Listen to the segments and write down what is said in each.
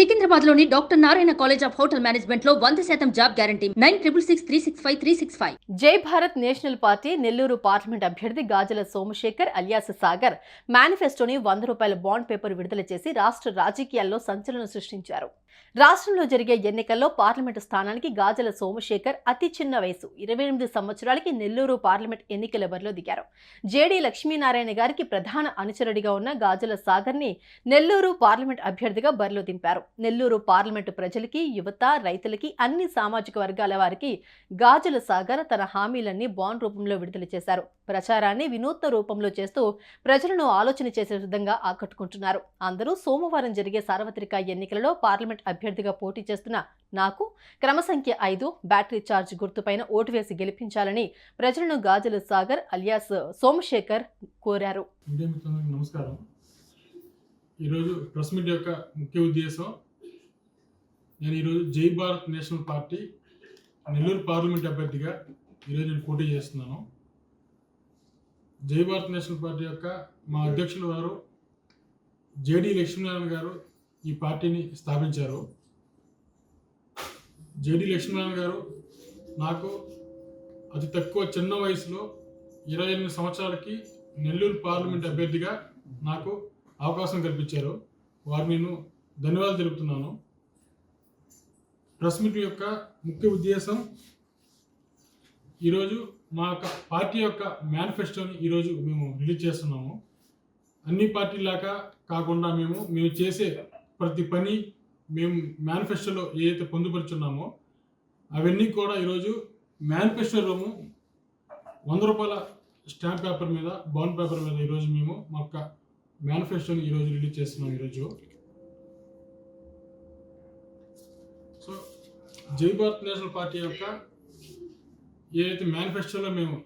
సికింద్రాబాద్లోని doctor Narayana college of hotel మేనేజ్మెంట్లో 100% job guarantee 966365 Jai Bharat National Party Nellore parliament అభ్యర్థి Gajala Somashekar alias Sagar మేనిఫెస్టోని ₹100 bond paper విడుదల చేసి రాష్ట్ర రాజకీయాల్లో సంచలనం సృష్టించారు. రాష్ట్రంలో జరిగే ఎన్నికల్లో పార్లమెంటు స్థానానికి గాజల సోమశేఖర్ అతి చిన్న వయసు 28 సంవత్సరాలకి నెల్లూరు పార్లమెంట్ ఎన్నికల బరిలో దిగారు. జేడీ లక్ష్మీనారాయణ గారికి ప్రధాన అనుచరుడిగా ఉన్న గాజల సాగర్ ని నెల్లూరు పార్లమెంట్ అభ్యర్థిగా బరిలో దింపారు. నెల్లూరు పార్లమెంటు ప్రజలకి, యువత, రైతులకి, అన్ని సామాజిక వర్గాల వారికి గాజల సాగర్ తన హామీలన్నీ బాండ్ రూపంలో విడుదల చేశారు. ప్రచారాన్ని వినూత్న రూపంలో చేస్తూ ప్రజలను ఆలోచన చేసే విధంగా ఆకట్టుకుంటున్నారు. అందరూ సోమవారం జరిగే సార్వత్రిక ఎన్నికలలో పార్లమెంట్ అభ్యర్థిగా పోటీ చేస్తున్న నాకు క్రమసంఖ్య 5 బ్యాటరీ ఛార్జ్ గుర్తుపైన ఓటు వేసి గెలిపించాలని ప్రజలను గాజల సాగర్ అలియాస్ సోమశేఖర్ కోరారు. నమస్కారం. ఈరోజు ప్రెస్ మీట్ యొక్క ముఖ్య ఉద్దేశం, నేను ఈరోజు జై Bharat National Party Nellore parliament అభ్యర్థిగా ఈరోజు నేను పోటీ చేస్తున్నాను. జై భారత్ నేషనల్ పార్టీ యొక్క మా అధ్యక్షులు వారు జేడీ లక్ష్మీనారాయణ గారు ఈ పార్టీని స్థాపించారు. జేడీ లక్ష్మీనారాయణ గారు నాకు అతి తక్కువ చిన్న వయసులో 28 సంవత్సరాలకి నెల్లూరు పార్లమెంట్ అభ్యర్థిగా నాకు అవకాశం కల్పించారు. వారికి నేను ధన్యవాదాలు తెలుపుతున్నాను. ప్రెస్ మీట్ యొక్క ముఖ్య ఉద్దేశం, ఈరోజు మా యొక్క పార్టీ యొక్క మేనిఫెస్టోని ఈరోజు మేము రిలీజ్ చేస్తున్నాము. అన్ని పార్టీలాగా కాకుండా మేము చేసే ప్రతి పని మేము మేనిఫెస్టోలో ఏదైతే పొందుపరుచున్నామో అవన్నీ కూడా ఈరోజు మేనిఫెస్టోలోము ₹100 స్టాంప్ పేపర్ మీద, బాండ్ పేపర్ మీద ఈరోజు మేము మా యొక్క మేనిఫెస్టోని ఈరోజు రిలీజ్ చేస్తున్నాం. ఈరోజు సో జై భారత్ నేషనల్ పార్టీ యొక్క ఏదైతే మేనిఫెస్టోలో మేము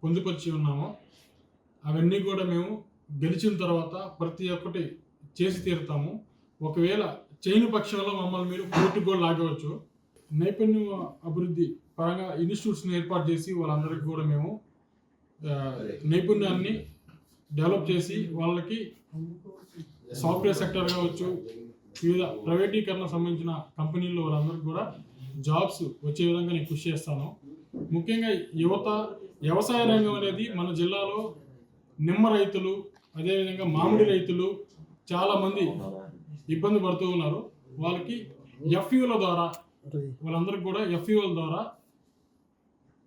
పొందుపరిచి ఉన్నామో అవన్నీ కూడా మేము గెలిచిన తర్వాత ప్రతి ఒక్కటి చేసి తీరుతాము. ఒకవేళ చేయని పక్షంలో మమ్మల్ని మీరు కోర్టుకు కూడా లాగవచ్చు. నైపుణ్యం అభివృద్ధి పరంగా ఇన్స్టిట్యూట్స్ని ఏర్పాటు చేసి వాళ్ళందరికీ కూడా మేము నైపుణ్యాన్ని డెవలప్ చేసి వాళ్ళకి సాఫ్ట్వేర్ సెక్టర్ కావచ్చు, వివిధ ప్రైవేటీకరణ సంబంధించిన కంపెనీల్లో వాళ్ళందరికీ కూడా జాబ్స్ వచ్చే విధంగా నేను కృషి చేస్తాను. ముఖ్యంగా యువత, వ్యవసాయ రంగం అనేది మన జిల్లాలో నిమ్మ రైతులు, అదేవిధంగా మామిడి రైతులు చాలామంది ఇబ్బంది పడుతూ ఉన్నారు. వాళ్ళకి ఎఫ్యూల ద్వారా, వాళ్ళందరికీ కూడా ఎఫ్యూల ద్వారా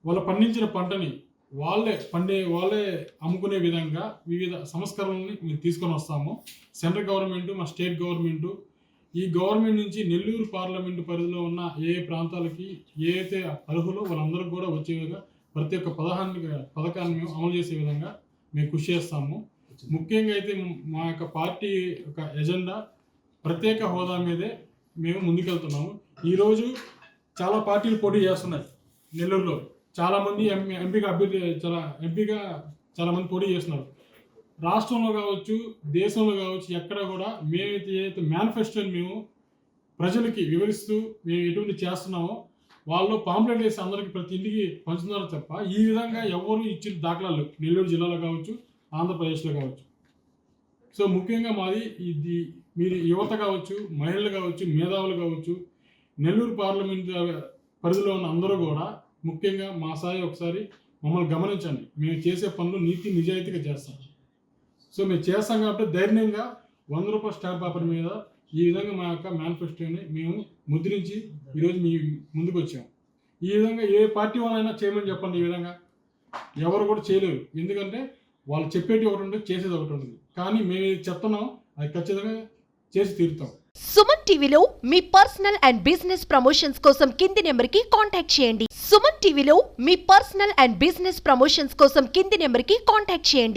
వాళ్ళు పండించిన పంటని వాళ్ళే అమ్ముకునే విధంగా వివిధ సంస్కరణల్ని మేము తీసుకొని వస్తాము. సెంట్రల్ గవర్నమెంట్, మా స్టేట్ గవర్నమెంట్, ఈ గవర్నమెంట్ నుంచి నెల్లూరు పార్లమెంటు పరిధిలో ఉన్న ఏ ప్రాంతాలకి ఏదైతే అర్హులో వాళ్ళందరికీ కూడా వచ్చే విధంగా ప్రతి ఒక్క పథకాన్ని మేము అమలు చేసే విధంగా మేము కృషి చేస్తాము. ముఖ్యంగా అయితే మా యొక్క పార్టీ యొక్క ఎజెండా ప్రత్యేక హోదా మీదే మేము ముందుకెళ్తున్నాము. ఈరోజు చాలా పార్టీలు పోటీ చేస్తున్నాయి. నెల్లూరులో చాలామంది ఎంపీగా చాలామంది పోటీ చేస్తున్నారు. రాష్ట్రంలో కావచ్చు, దేశంలో కావచ్చు, ఎక్కడ కూడా ఏదైతే మేనిఫెస్టోని మేము ప్రజలకి వివరిస్తూ మేము ఎటువంటి చేస్తున్నామో వాళ్ళు పాంప్లెట్ వేసి అందరికీ ప్రతి ఇంటికి పంచుతున్నారు తప్ప ఈ విధంగా ఎవరు ఇచ్చిన దాఖలాలు నెల్లూరు జిల్లాలో కావచ్చు, ఆంధ్రప్రదేశ్లో కావచ్చు. సో ముఖ్యంగా మాది ఇది, మీరు యువత కావచ్చు, మహిళలు కావచ్చు, మేధావులు కావచ్చు, నెల్లూరు పార్లమెంట్ పరిధిలో ఉన్న అందరూ కూడా ముఖ్యంగా మా సాయి ఒకసారి మమ్మల్ని గమనించండి. మేము చేసే పనులు నీతి నిజాయితీగా చేస్తాం. సో మేము చేస్తాం కాబట్టి ధైర్యంగా ₹100 స్టాంప్ పేపర్ మీద ఈ విధంగా మా యొక్క మేనిఫెస్టోని మేము ముద్రించి ఈరోజు మీ ముందుకు వచ్చాం. ఈ విధంగా ఏ పార్టీ వాళ్ళైనా చేయమని చెప్పండి. ఈ విధంగా ఎవరు కూడా చేయలేరు. ఎందుకంటే వాళ్ళు చెప్పేటి ఒకటి ఉంటుంది, చేసేది ఒకటి ఉంటుంది. కానీ మేము చెప్తున్నాం, అది ఖచ్చితంగా చేసి తీరుతాం. సుమన్ టీవీలో మీ పర్సనల్ అండ్ బిజినెస్ ప్రమోషన్స్ కోసం కింది నెంబర్కి కాంటాక్ట్ చేయండి. సుమన్ టీవీలో మీ పర్సనల్ అండ్ బిజినెస్ ప్రమోషన్స్ కోసం కింది నెంబర్కి కాంటాక్ట్ చేయండి.